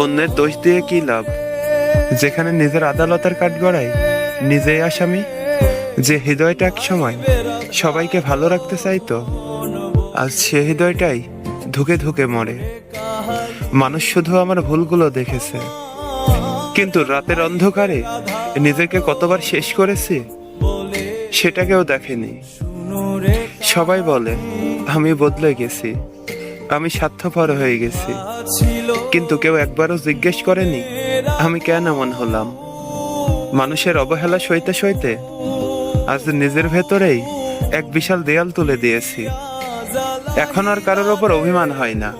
অন্যের দোষ দিয়ে কি লাভ, যেখানে নিজের আদালতের কাঠগড়ায় নিজেই আসামি। যে হৃদয়টা এক সময় সবাইকে ভালো রাখতে চাইতো, আজ সে হৃদয়টাই ধুকে ধুকে মরে। মানুষ শুধু আমার ভুলগুলো দেখেছে, কিন্তু রাতের অন্ধকারে নিজেকে কতবার শেষ করেছি সেটা কেউ দেখেনি। সবাই বলে আমি বদলে গেছি, আমি স্বার্থপর হয়ে গেছি, কিন্তু কেউ একবারও জিজ্ঞেস করেনি আমি কেন এমন হলাম। মানুষের অবহেলা সইতে সইতে আজ নিজের ভেতরেই এক বিশাল দেয়াল তুলে দিয়েছি। এখন আর কারোর ওপর অভিমান হয় না,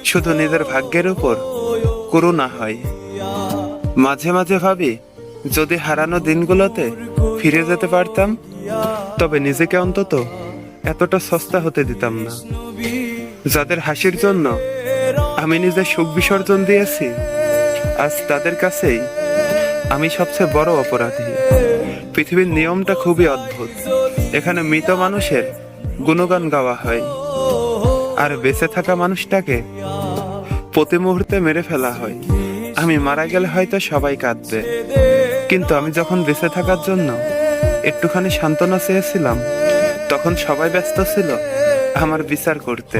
শুধু নিজের ভাগ্যের উপর করুণা হয়। মাঝে মাঝে ভাবি, যদি হারানো দিনগুলোতে ফিরে যেতে পারতাম, তবে নিজেকে অন্তত এতটা সস্তা হতে দিতাম না। যাদের হাসির জন্য আমি নিজের সুখ বিসর্জন দিয়েছি, আজ তাদের কাছেই আমি সবচেয়ে বড় অপরাধী। পৃথিবীর নিয়মটা খুবই অদ্ভুত, এখানে মৃত মানুষের গুণগান গাওয়া হয়, আর বেঁচে থাকা মানুষটাকে প্রতি মুহূর্তে মেরে ফেলা হয়। আমি মারা গেলে হয়তো সবাই কাঁদবে, কিন্তু আমি যখন বেঁচে থাকার জন্য একটুখানি সান্ত্বনা চেয়েছিলাম, তখন সবাই ব্যস্ত ছিল আমার বিচার করতে।